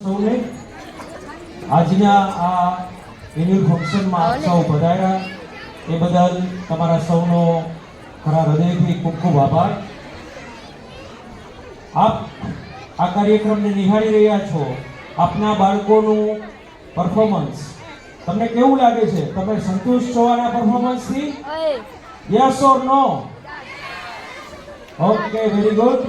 સૌને આજના આ એન્યુઅલ ફંક્શનમાં આપ સૌ પધાર્યા એ બદલ તમારા સૌનો ખરા હૃદયથી ખૂબ ખૂબ આભાર. આપ આ કાર્યક્રમને નિહાળી રહ્યા છો. આપના બાળકોનું પરફોર્મન્સ તમને કેવું લાગે છે? તમે સંતુષ્ટ છો આના પરફોર્મન્સથી? Yes or no? Okay, very good.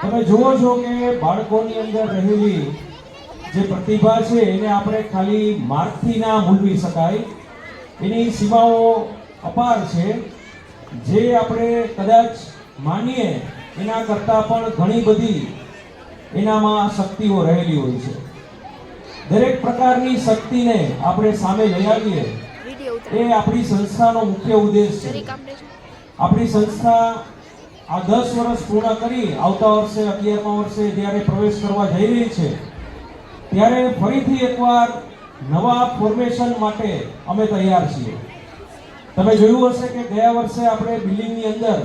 તમે જુઓ છો કે બાળકોની અંદર રહેલી જે પ્રતિભા છે એને આપણે ખાલી માર્કથી ના મૂલવી શકાય. એની સીમાઓ અપાર છે. જે આપણે કદાચ માનીએ એના કરતાં પણ ઘણી બધી એનામાં શક્તિઓ રહેલી હોય છે. દરેક પ્રકારની શક્તિને આપણે સામે લઈ આવીએ એ આપણી સંસ્થાનો મુખ્ય ઉદ્દેશ છે. આપણી સંસ્થા આ 10 વર્ષ પૂર્ણ કરી આવતા વર્ષે 11મા વર્ષે જ્યારે પ્રવેશ કરવા જઈ રહી છે ત્યારે ફરીથી એકવાર નવા ફોર્મેશન માટે અમે તૈયાર છીએ. તમે જોયું હશે કે ગયા વર્ષે આપણે બિલ્ડિંગની અંદર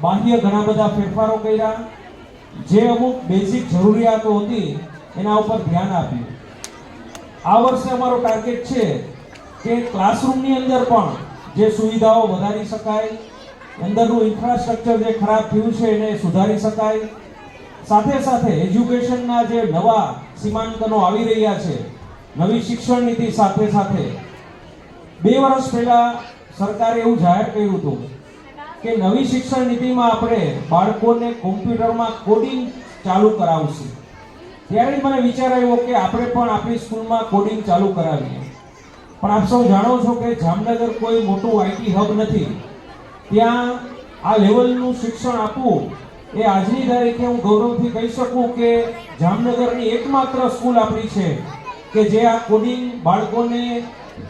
બાહ્ય ઘણા બધા ફેરફારો કર્યા. જે અમુક બેઝિક જરૂરિયાતો હતી એના ઉપર ધ્યાન આપ્યું. આ વર્ષે અમારો ટાર્ગેટ છે કે ક્લાસરૂમની અંદર પણ જે સુવિધાઓ વધારી શકાય, અંદરનું ઇન્ફ્રાસ્ટ્રક્ચર જે ખરાબ થયું છે એને સુધારી શકાય. સાથે સાથે એજ્યુકેશનના જે નવા સીમાંકનો આવી રહ્યા છે, નવી શિક્ષણ નીતિ સાથે સાથે 2 વર્ષ પહેલા સરકારે એવું જાહેર કર્યું હતું કે નવી શિક્ષણ નીતિમાં આપણે બાળકોને કોમ્પ્યુટરમાં કોડિંગ ચાલુ કરાવશું. ત્યારે મને વિચાર આવ્યો કે આપણે પણ આપણી સ્કૂલમાં કોડિંગ ચાલુ કરાવીએ. પણ આપ સૌ જાણો છો કે જામનગર કોઈ મોટું આઈટી હબ નથી. ત્યાં આ લેવલનું શિક્ષણ આપવું એ આજની તારીખે હું ગૌરવથી કહી શકું કે જામનગરની એકમાત્ર સ્કૂલ આપણી છે કે જે આ કોડિંગ બાળકોને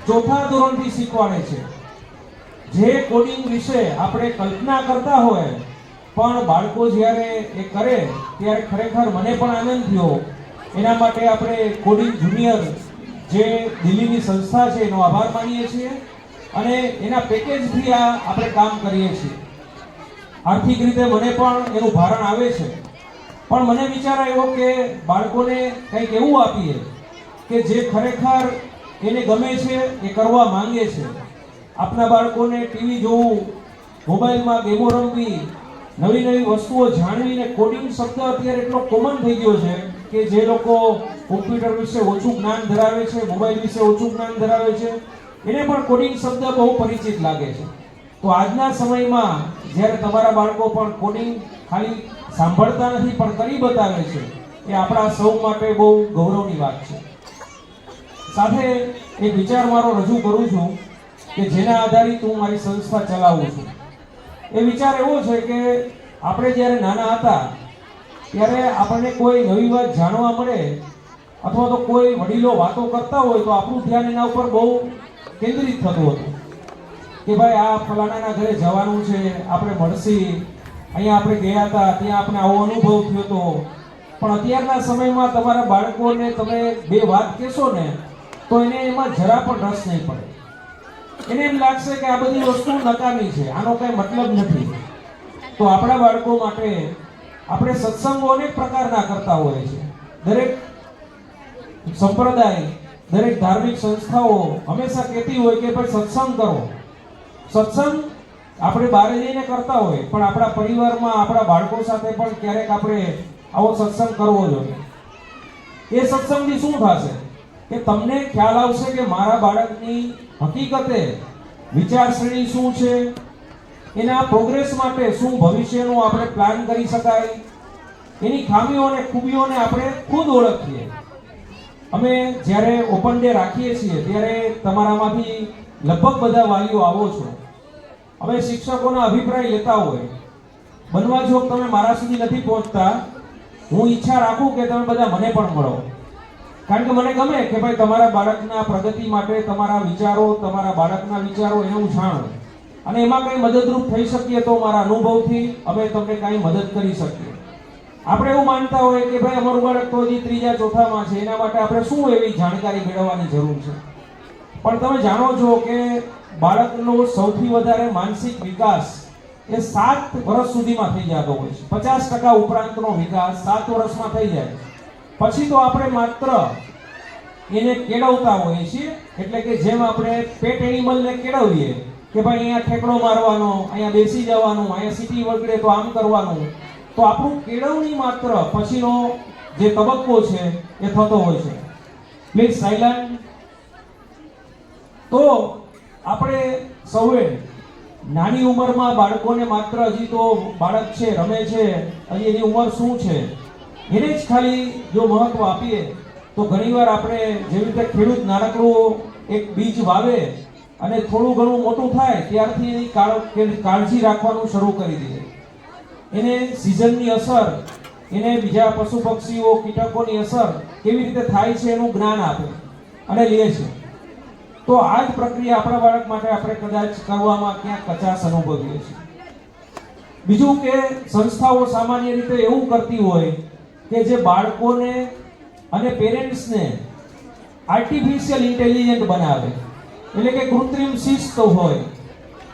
4થા ધોરણથી શીખવાડે છે. જે કોડિંગ વિશે આપણે કલ્પના કરતા હોય પણ બાળકો જ્યારે એ કરે ત્યારે ખરેખર મને પણ આનંદ થયો. એના માટે આપણે કોડિંગ જુનિયર જે દિલ્હીની સંસ્થા છે એનો આભાર માનીએ છીએ અને એના પેકેજથી આ આપણે કામ કરીએ છીએ. આર્થિક રીતે મને પણ એનું ભારણ આવે છે. પણ મને વિચાર આવ્યો કે બાળકોને કંઈક એવું આપીએ કે જે ખરેખર એને ગમે છે, એ કરવા માંગે છે. આપના બાળકોને ટીવી જોવું, મોબાઈલમાં ગેમો રમવી, નવી નવી વસ્તુઓ જાણવીને કોડિંગ શબ્દ અત્યારે એટલો કોમન થઈ ગયો છે કે જે લોકો કોમ્પ્યુટર વિશે ઓછું જ્ઞાન ધરાવે છે, મોબાઈલ વિશે ઓછું જ્ઞાન ધરાવે છે, એને પણ કોડિંગ શબ્દ બહુ પરિચિત લાગે છે. તો આજના સમયમાં જ્યારે તમારા બાળકો પણ કોડિંગ ખાલી સાંભળતા નથી પણ કરી બતાવે છે એ આપણા સૌ માટે બહુ ગૌરવની વાત છે. સાથે એક વિચાર મારો રજૂ કરું છું કે જેના આધારિત હું મારી સંસ્થા ચલાવું છું. એ વિચાર એવો છે કે આપણે જ્યારે નાના હતા ત્યારે આપણને કોઈ નવી વાત જાણવા મળે અથવા તો કોઈ વડીલો વાતો કરતા હોય તો આપણું ધ્યાન એના ઉપર બહુ કેન્દ્રિત થતું હતું કે ભાઈ આ ફલાણાના ઘરે જવાનું છે, આપણે મળશી, અહીંયા આપણે ગયા હતા ત્યાં આપણે આવો અનુભવ થયો હતો. પણ અત્યારના સમયમાં તમારા બાળકોને તમે 2 વાત કહેશો ને તો એને એમાં જરા પણ રસ નહીં પડે. એને એમ લાગશે કે આ બધી વસ્તુ નકામી છે, આનો કઈ મતલબ નથી. તો આપણા બાળકો માટે આપણે સત્સંગો અનેક પ્રકારના કરતા હોય છે. દરેક સંપ્રદાય, દરેક ધાર્મિક સંસ્થાઓ હંમેશા કહેતી હોય કે ભાઈ સત્સંગ કરો. સત્સંગ આપણે બહાર જઈને કરતા હોય પણ આપણા પરિવારમાં આપણા બાળકો સાથે પણ ક્યારેક આપણે આવો સત્સંગ કરવો જોઈએ. એ સત્સંગથી શું થશે કે તમને ખ્યાલ આવશે કે મારા બાળકની હકીકતે વિચારસરણી શું છે, એના પ્રોગ્રેસ માટે શું ભવિષ્યનું આપણે પ્લાન કરી શકાય, એની ખામીઓ અને ખૂબીઓને આપણે ખુદ ઓળખીએ. અમે જ્યારે ઓપન ડે રાખીએ છીએ ત્યારે તમારામાંથી લગભગ બધા વાલીઓ આવો છો. અમે શિક્ષકોના અભિપ્રાય લેતા હોય. બનવા જો તમે મારા સુધી નથી પહોંચતા, હું ઈચ્છા રાખું કે તમે બધા મને પણ મળો. કારણ કે મને ગમે કે ભાઈ તમારા બાળકના પ્રગતિ માટે તમારા વિચારો, તમારા બાળકના વિચારો એને હું જાણું અને એમાં કંઈ મદદરૂપ થઈ શકીએ તો મારા અનુભવથી અમે તમને કંઈ મદદ કરી શકીએ. આપણે એવું માનતા હોય કે ભાઈ અમારું બાળક તો હજી 3જા 4થામાં છે, એના માટે આપણે શું એવી જાણકારી મેળવવાની જરૂર છે. પણ તમે જાણો છો કે બાળકનો સૌથી વધારે માનસિક વિકાસ એ 7 વર્ષ સુધીમાં થઈ જતો હોય છે. 50% ઉપરાંતનો વિકાસ 7 વર્ષમાં થઈ જાય. પછી તો આપણે માત્ર એને કેળવતા હોઈએ છીએ, એટલે કે જેમ આપણે પેટ એનિમલને કેળવીએ કે ભાઈ અહીંયા ઠેકડો મારવાનો, અહીંયા બેસી જવાનું, અહીંયા સીટી વગડે તો આમ કરવાનું, તો આપણું કેળવણી માત્ર પછીનો જે તબક્કો છે એ થતો હોય છે. Please silent. તો આપણે સૌએ નાની ઉંમરમાં બાળકોને માત્ર હજી તો બાળક છે, રમે છે, હજી એની ઉંમર શું છે એને જ ખાલી જો મહત્વ આપીએ તો ઘણીવાર આપણે જેવી રીતે ખેડૂત નાનકડું એક બીજ વાવે અને થોડું ઘણું મોટું થાય ત્યારથી એની કાળજી રાખવાનું શરૂ કરી દે, એને સિઝનની અસર, એને બીજા પશુ પક્ષીઓ કીટકોની અસર કેવી રીતે થાય છે એનું જ્ઞાન આપે અને લે છે. તો આ જ પ્રક્રિયા આપણા બાળક માટે આપણે કદાચ કરવામાં ક્યાંક કચાશ અનુભવીએ છીએ. બીજું કે સંસ્થાઓ સામાન્ય રીતે એવું કરતી હોય કે જે બાળકોને અને પેરેન્ટ્સને આર્ટિફિશિયલ ઇન્ટેલિજન્ટ બનાવે, એટલે કે કૃત્રિમ શિસ્ત હોય,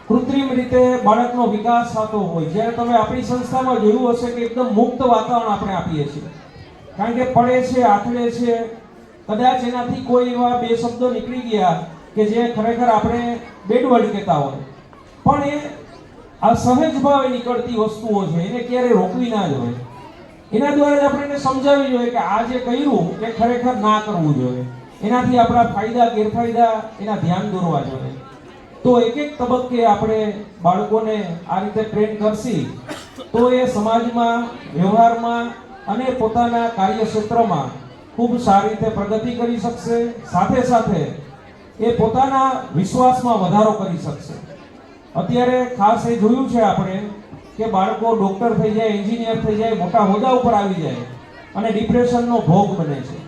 કૃત્રિમ રીતે બાળકનો વિકાસ થતો હોય. જ્યારે તમે આપણી સંસ્થામાં જોયું હશે કે એકદમ મુક્ત વાતાવરણ આપણે આપીએ છીએ, કારણ કે પડે છે, આથડે છે, કદાચ એનાથી કોઈ એવા બે શબ્દો નીકળી ગયા કે જે ખરેખર આપણે બેડ વર્ડ કહેતા હોય, પણ એ આ સહજ ભાવે નીકળતી વસ્તુઓ છે, એને ક્યારે રોકવી ના જોઈએ. એના દ્વારા જ આપણે એને સમજાવવી જોઈએ કે આ જે કર્યું એ ખરેખર ના કરવું જોઈએ, એનાથી આપણા ફાયદા ગેરફાયદા એના ધ્યાન દોરવા જોઈએ. તો એક એક તબક્કે આપણે બાળકોને આ રીતે ટ્રેન કરશી તો એ સમાજમાં, વ્યવહારમાં અને પોતાના કાર્યક્ષેત્રમાં ખૂબ સારી રીતે પ્રગતિ કરી શકશે, સાથે સાથે એ પોતાના વિશ્વાસમાં વધારો કરી શકશે. અત્યારે ખાસ એ જોયું છે આપણે કે બાળકો ડોક્ટર થઈ જાય, એન્જિનિયર થઈ જાય, મોટા હોદ્દા ઉપર આવી જાય અને ડિપ્રેશનનો ભોગ બને છે.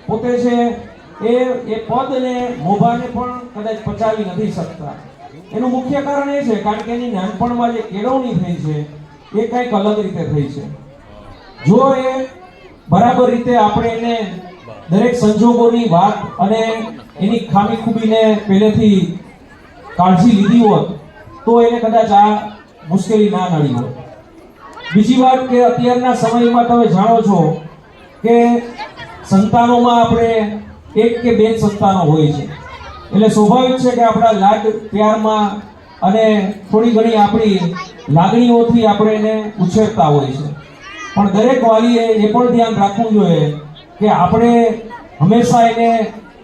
પોતે છે એ પદને મોભાને પણ કદાચ પચાવી નથી શકતા. એનું મુખ્ય કારણ એ છે કારણ કે એની નાનપણમાં જે કેળવણી થઈ છે એ કંઈક અલગ રીતે થઈ છે. જો એ બરાબર રીતે આપણે એને દરેક સંજોગોની વાત અને એની ખામી ખૂબીને પહેલેથી કાળજી લીધી હોત તો એને કદાચ આ મુશ્કેલી ના નડી હોત. બીજી વાત કે અત્યારના સમયમાં તમે જાણો છો કે સંતાનોમાં આપણે એક કે બે સંતાનો હોય છે, એટલે સ્વાભાવિક છે કે આપણા લાડ પ્યારમાં અને થોડી ઘણી આપણી લાગણીઓથી આપણે એને ઉછેરતા હોય છે. પણ દરેક વાલીએ એ પણ ધ્યાન રાખવું જોઈએ કે આપણે હંમેશા એને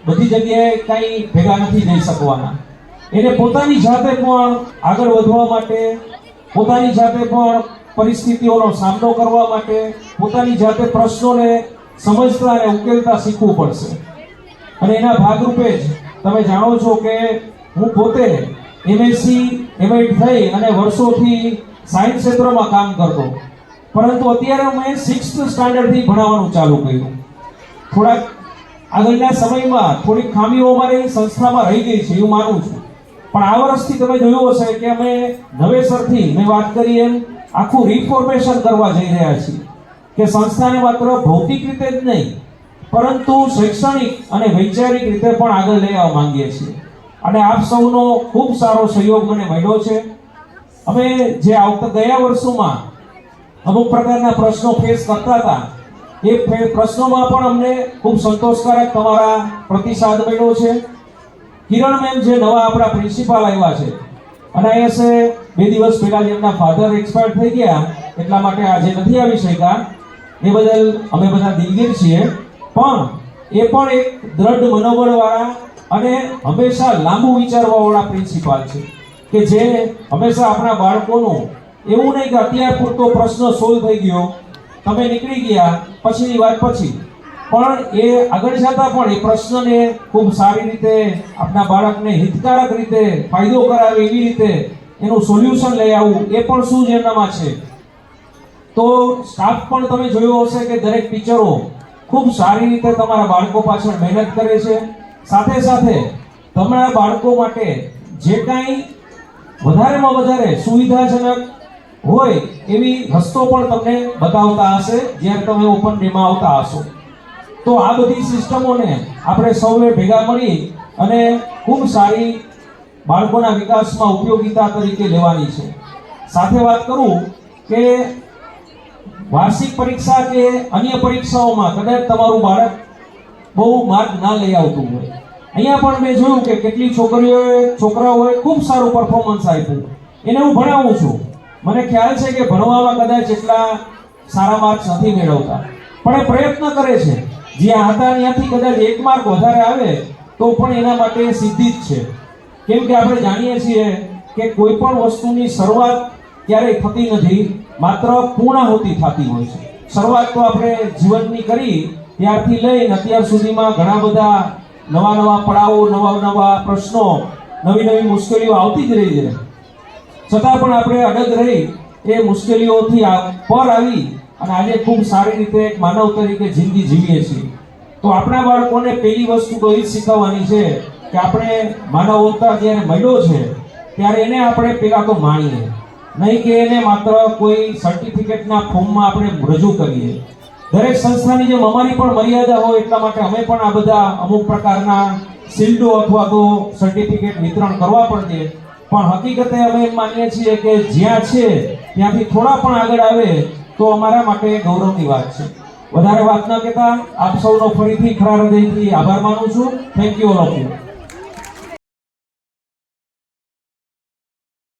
બધી જગ્યાએ કંઈ ભેગા નથી જઈ શકવાના. એને પોતાની જાતે પણ આગળ વધવા માટે, પોતાની જાતે પણ પરિસ્થિતિઓનો સામનો કરવા માટે, પોતાની જાતે પ્રશ્નોને સમજતા અને ઉકેલતા શીખવું પડશે. અને એના ભાગરૂપે જ તમે જાણો છો કે હું પોતે એમએસસી એમએડ થઈ અને વર્ષોથી સાયન્સ ક્ષેત્રમાં કામ કરતો, પરંતુ અત્યારે મેં 6th સ્ટાન્ડર્ડથી ભણાવવાનું ચાલુ કર્યું. થોડાક આગળના સમયમાં થોડીક ખામીઓ અમારી સંસ્થામાં રહી ગઈ છે એવું માનું છું, પણ આ વર્ષથી તમે જોયું હશે કે અમે નવેસરથી મેં વાત કરી એમ આખું રિફોર્મેશન કરવા જઈ રહ્યા છીએ કે સંસ્થાને માત્ર ભૌતિક રીતે જ નહીં પરંતુ શૈક્ષણિક અને વૈચારિક રીતે પણ આગળ લઈ આવવા માંગીએ છીએ. અને આપ સૌનો ખૂબ સારો સહયોગ મને મળ્યો છે. અમે જે આવતા ગયા વર્ષોમાં અમુક પ્રકારના પ્રશ્નો ફેસ કરતા હતા એ પ્રશ્નોમાં પણ અમને ખૂબ સંતોષકારક તમારા પ્રતિસાદ મળ્યો છે. કિરણ મેમ જે નવા આપણા પ્રિન્સિપાલ આવ્યા છે અને અહીંયા 2 દિવસ પહેલા એમના ફાધર એક્સપાયર થઈ ગયા એટલા માટે આજે નથી આવી શક્યા, એ બદલ અમે બધા દિલગીર છીએ. પણ એ પણ એક દ્રઢ મનોબળવાળા અને હંમેશા લાંબુ વિચારવાવાળા પ્રિન્સિપાલ છે કે જે હંમેશા આપણા બાળકોનું એવું નહીં કે અત્યાર પૂરતો પ્રશ્ન સોલ્વ થઈ ગયો, તમે નીકળી ગયા પછીની વાત પછી, પણ એ આગળ જતા પણ એ પ્રશ્નને ખૂબ સારી રીતે આપણા બાળકને હિતકારક રીતે ફાયદો કરાવે એવી રીતે એનું સોલ્યુશન લઈ આવવું એ પણ શું એમનામાં છે. તો સ્ટાફ પણ તમે જોયો હશે કે દરેક ટીચરો ખૂબ સારી રીતે તમારા બાળકો પાછળ મહેનત કરે છે. સાથે સાથે તમારા બાળકો માટે જે કાંઈ વધારેમાં વધારે સુવિધાજનક હોય એવી રસ્તો પણ તમને બતાવતા હશે જ્યારે તમે ઓપન ડેમાં આવતા હશો. તો આ બધી સિસ્ટમોને આપણે સૌએ ભેગા મળી અને ખૂબ સારી બાળકોના વિકાસમાં ઉપયોગિતા તરીકે લેવાની છે. સાથે વાત કરું કે વાર્ષિક પરીક્ષા કે અન્ય પરીક્ષાઓમાં કદાચ તમારું બાળક બહુ માર્ક ના લઈ આવતું હોય, અહીંયા પણ મેં જોયું કે કેટલી છોકરાઓએ ખૂબ સારું પરફોર્મન્સ આપ્યું. એને હું ભણાવું છું, મને ખ્યાલ છે કે ભણવામાં કદાચ એટલા સારા માર્ક્સ નથી મેળવતા, પણ એ પ્રયત્ન કરે છે. જ્યાં હતા ત્યાંથી કદાચ 1 માર્ક વધારે આવે તો પણ એના માટે સિદ્ધિ જ છે. કેમ કે આપણે જાણીએ છીએ કે કોઈ પણ વસ્તુની શરૂઆત ક્યારેય થતી નથી, માત્ર પૂર્ણાહુતિ થતી હોય છે. શરૂઆત તો આપણે જીવનની કરી ત્યારથી લઈને અત્યાર સુધીમાં ઘણા બધા નવા પડાવો, નવા પ્રશ્નો, નવી મુશ્કેલીઓ આવતી જ રહી છે. છતાં પણ આપણે અડગ રહી એ મુશ્કેલીઓથી પર આવી અને આજે ખૂબ સારી રીતે એક માનવ તરીકે જિંદગી જીવીએ છીએ. તો આપણા બાળકોને પહેલી વસ્તુ તો એ જ શીખવવાની છે કે આપણે માનવ અવતાર જ્યારે મળ્યો છે ત્યારે એને આપણે પહેલા તો માણીએ, નહીં કે એને માત્ર કોઈ સર્ટિફિકેટના ફોર્મમાં આપણે રજૂ કરીએ. દરેક સંસ્થાની જેમ અમારી પણ મર્યાદા હોય એટલા માટે અમે પણ આ બધા અમુક પ્રકારના શિલ્ડો અથવા તો સર્ટિફિકેટ વિતરણ કરવા પડશે. પણ હકીકતે અમે એમ માનીએ છીએ કે જ્યાં છે ત્યાંથી થોડા પણ આગળ આવે તો અમારા માટે ગૌરવની વાત છે. વધારે વાત ન કહેતા આપ સૌનો ફરીથી ખરા હૃદયથી આભાર માનું છું. Thank you all of you.